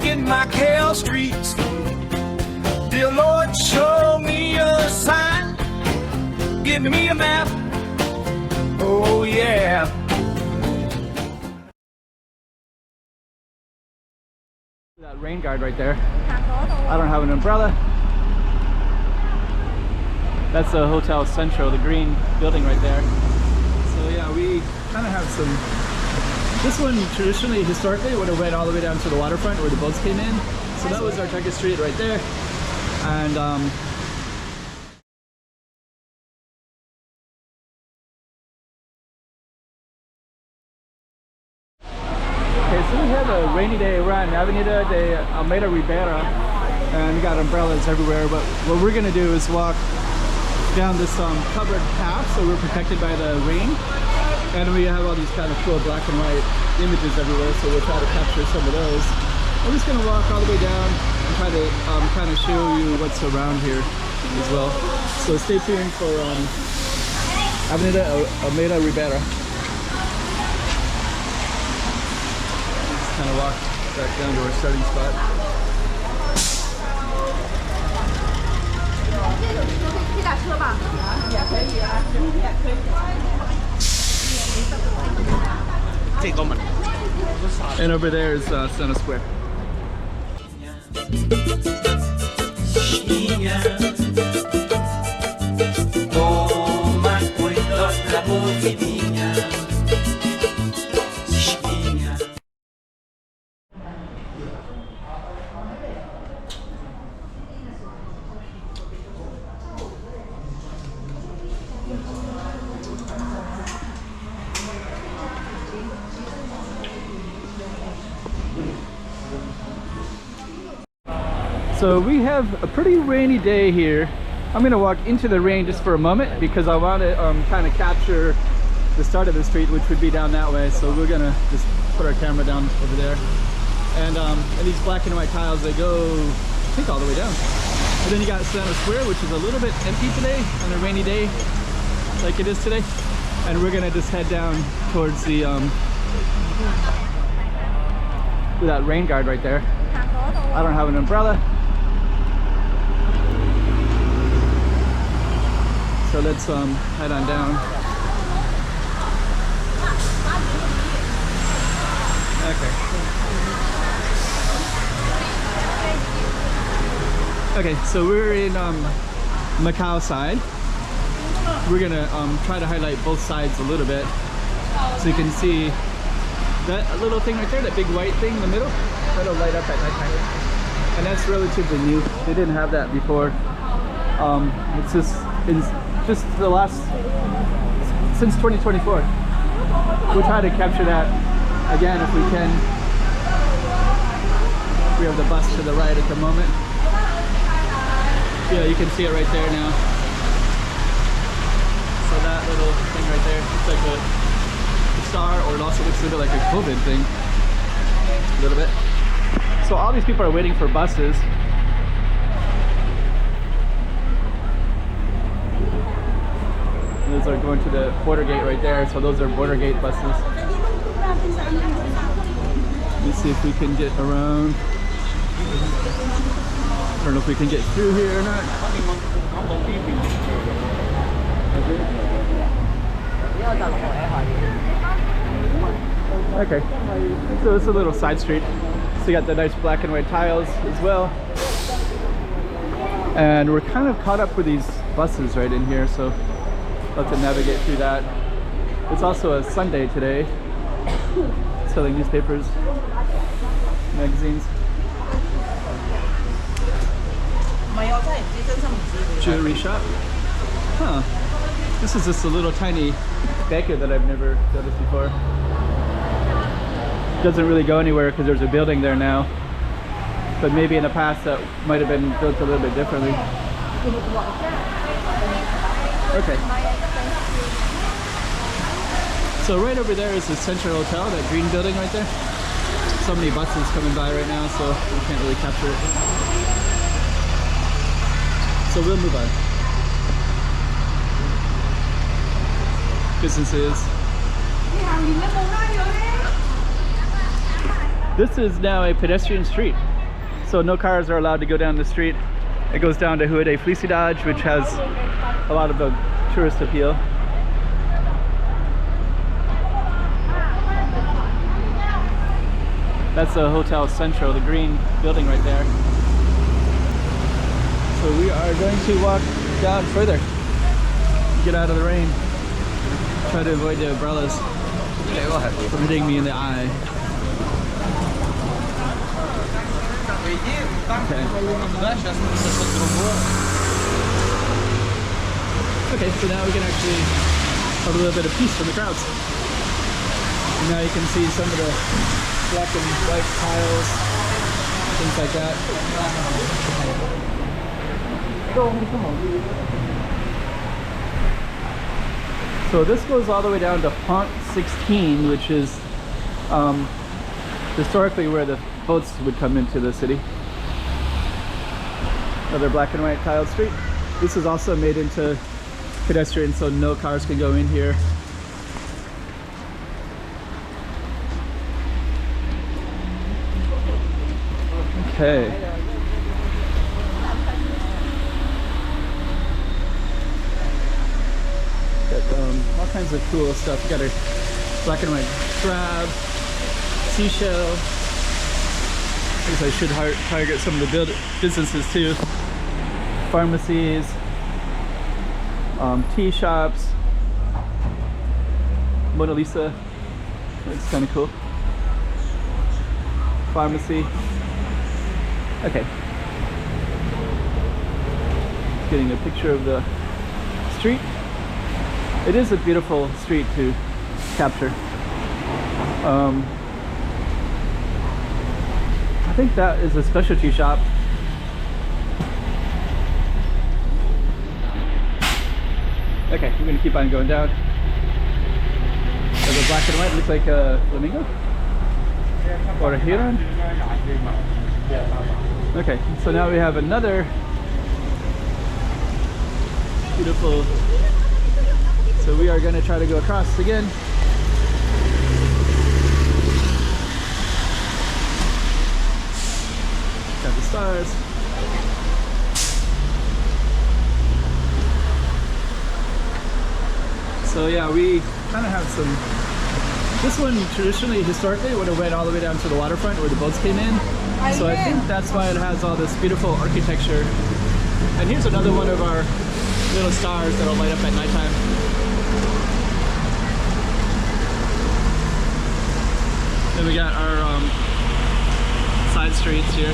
Walking Macau Streets. Dear Lord, show me a sign. Give me a map. Oh yeah. That rain guard right there. I don't have an umbrella. That's the Hotel Central, the green building right there. So yeah, we kind of have some. This one traditionally, historically, would have went all the way down to the waterfront where the boats came in. So that was our target street right there. And okay, so we have a rainy day around Avenida de Almeida, Ribeiro, and we got umbrellas everywhere. But what we're gonna do is walk down this covered path, so we're protected by the rain. And we have all these kind of cool black and white images everywhere, so we'll try to capture some of those. I'm just gonna walk all the way down and try to kind of show you what's around here as well. So stay tuned for Avenida Almeida Ribeiro. Just kind of walk back down to our starting spot. And over there is Center Square. So we have a pretty rainy day here. I'm gonna walk into the rain just for a moment because I want to kind of capture the start of the street, which would be down that way. So we're gonna just put our camera down over there. And these black and white tiles, they go, I think, all the way down. And then you got Center Square, which is a little bit empty today on a rainy day like it is today. And we're gonna just head down towards the that rain guard right there. I don't have an umbrella. So let's head on down. Okay, so we're in Macau side. We're gonna try to highlight both sides a little bit, so you can see that little thing right there, that big white thing in the middle. That'll light up at nighttime, and that's relatively new. They didn't have that before. It's just the last, since 2024. We'll try to capture that again if we can. We have the bus to the right at the moment. Yeah, you can see it right there now. So that little thing right there, it's like a star, or it also looks a little bit like a COVID thing. A little bit. So all these people are waiting for buses. Those are going to the border gate right there, so those are border gate buses. Let's see if we can get around. I don't know if we can get through here or not. Okay, so it's a little side street. So you got the nice black and white tiles as well. And we're kind of caught up with these buses right in here, so we'll have to navigate through that. It's also a Sunday today, selling newspapers, magazines. Jewelry shop. Huh. This is just a little tiny baker that I've never noticed before. Doesn't really go anywhere because there's a building there now. But maybe in the past that might have been built a little bit differently. Okay. So right over there is the Central Hotel, that green building right there. So many buses coming by right now, so we can't really capture it. So we'll move on. Businesses. This is now a pedestrian street, so no cars are allowed to go down the street. It goes down to Rua de Felicidade, which has a lot of the tourist appeal. That's the Hotel Central, the green building right there. So we are going to walk down further, get out of the rain, try to avoid the umbrellas from hitting me in the eye. Okay. Okay, so now we can actually have a little bit of peace from the crowds. And now you can see some of the black and white tiles, things like that. So this goes all the way down to Pont 16, which is historically where the boats would come into the city. Another black and white tiled street. This is also made into pedestrian, so no cars can go in here. Okay. Got all kinds of cool stuff. You got a black and white crab, seashell. I guess I should target some of the businesses too. Pharmacies, tea shops, Mona Lisa. Looks kind of cool. Pharmacy. Okay. Getting a picture of the street. It is a beautiful street to capture. I think that is a specialty shop. Okay, we're gonna keep on going down. There's a black and white, looks like a flamingo or a heron. Okay, so now we have another beautiful. So we are going to try to go across again. Got the stars. So yeah, we kind of have some. This one traditionally, historically, would have went all the way down to the waterfront where the boats came in. So I think that's why it has all this beautiful architecture. And here's another one of our little stars that'll light up at nighttime. Then we got our side streets here.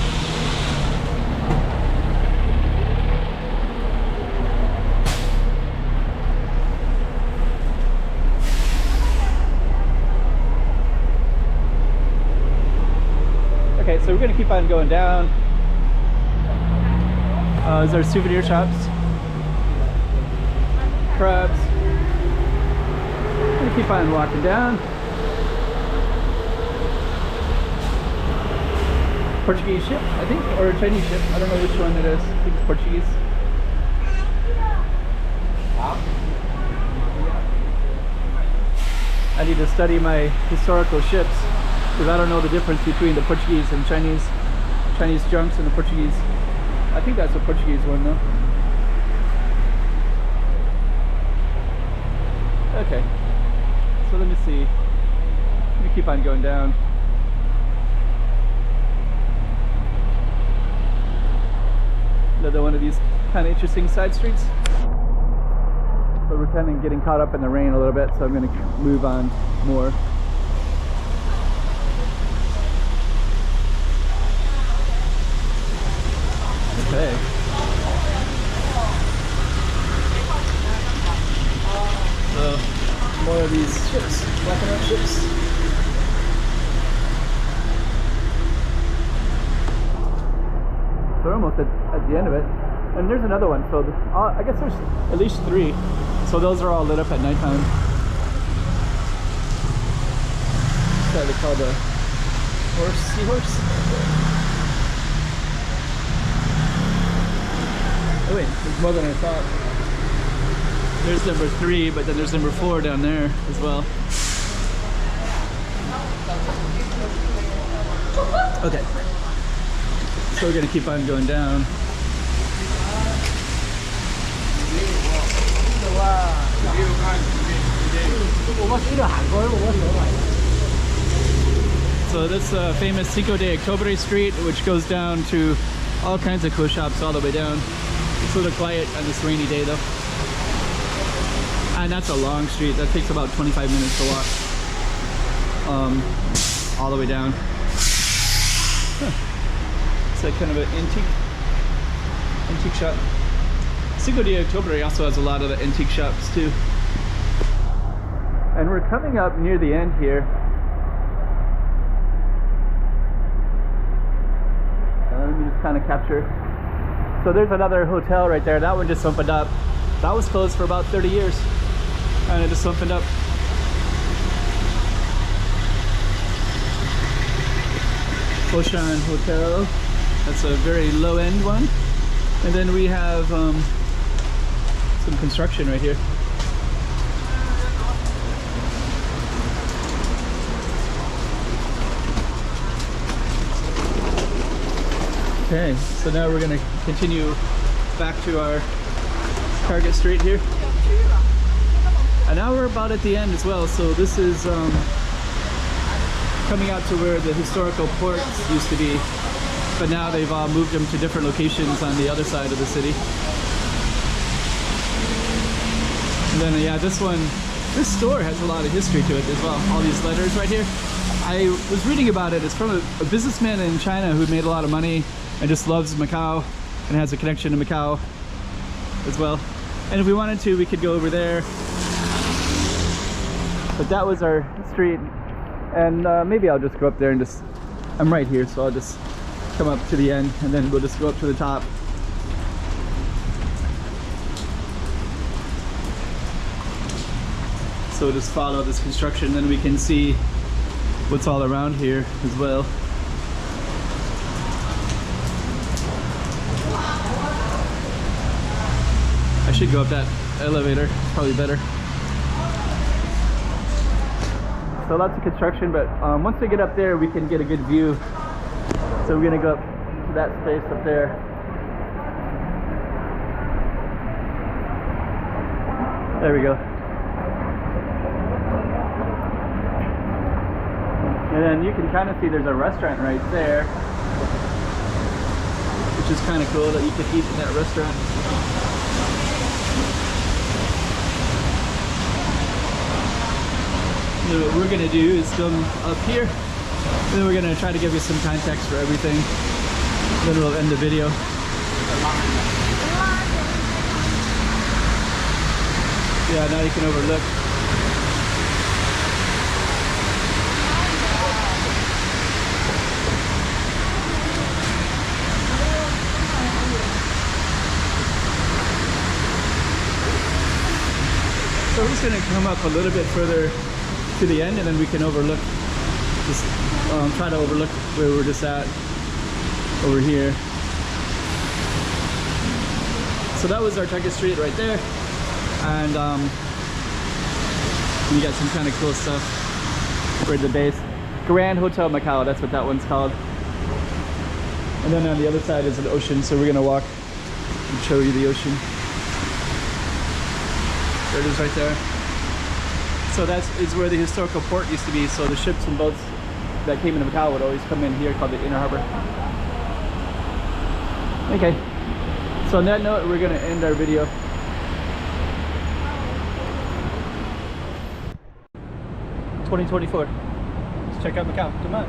Okay, so we're gonna keep on going down. These are souvenir shops. Crabs. We're gonna keep on walking down. Portuguese ship, I think, or a Chinese ship. I don't know which one it is. I think it's Portuguese. I need to study my historical ships because I don't know the difference between the Portuguese and Chinese junks and the Portuguese. I think that's a Portuguese one though. Okay, so let me see. Let me keep on going down. Another one of these kind of interesting side streets. But we're kind of getting caught up in the rain a little bit, so I'm going to move on more. Okay. So, more of these ships, black and white ships. So we're almost at the end of it. And there's another one, so I guess there's at least 3. So those are all lit up at nighttime. What's that they call the seahorse? Oh wait, there's more than I thought. There's number 3, but then there's number 4 down there as well. Okay. So we're gonna keep on going down. So this famous Cinco de Octubre street, which goes down to all kinds of cool shops all the way down. It's a little quiet on this rainy day though. And that's a long street. That takes about 25 minutes to walk. All the way down. Huh. It's like kind of an antique shop. Cinco de Octubre also has a lot of the antique shops too. And we're coming up near the end here. Let me just kind of capture. So there's another hotel right there. That one just opened up. That was closed for about 30 years. And it just opened up. Foshan Hotel. That's a very low-end one. And then we have some construction right here. Okay, so now we're gonna continue back to our Target Street here. And now we're about at the end as well. So this is coming out to where the historical ports used to be, but now they've moved them to different locations on the other side of the city. And then yeah, this store has a lot of history to it as well. All these letters right here. I was reading about it. It's from a businessman in China who made a lot of money and just loves Macau and has a connection to Macau as well. And if we wanted to, we could go over there. But that was our street. And maybe I'll just go up there and just, I'm right here, so I'll just come up to the end and then we'll just go up to the top. So just follow this construction, then we can see what's all around here as well. I should go up that elevator, probably better. So lots of construction, but once we get up there, we can get a good view. So we're gonna go up to that space up there. There we go. And then you can kind of see there's a restaurant right there, which is kind of cool that you could eat in that restaurant. So what we're gonna do is come up here, and then we're gonna try to give you some context for everything. Then we'll end the video. Yeah, now you can overlook. So we're just gonna come up a little bit further to the end, and then we can overlook, just try to overlook where we're just at over here. So that was our Target Street right there, and we got some kind of cool stuff for the base. Grand Hotel Macau, that's what that one's called. And then on the other side is an ocean, so we're gonna walk and show you the ocean. There it is right there. So that is where the historical port used to be, so the ships and boats that came into Macau would always come in here, called the Inner Harbor. Okay, so on that note, we're going to end our video. $2024. Let's check out Macau. Come on.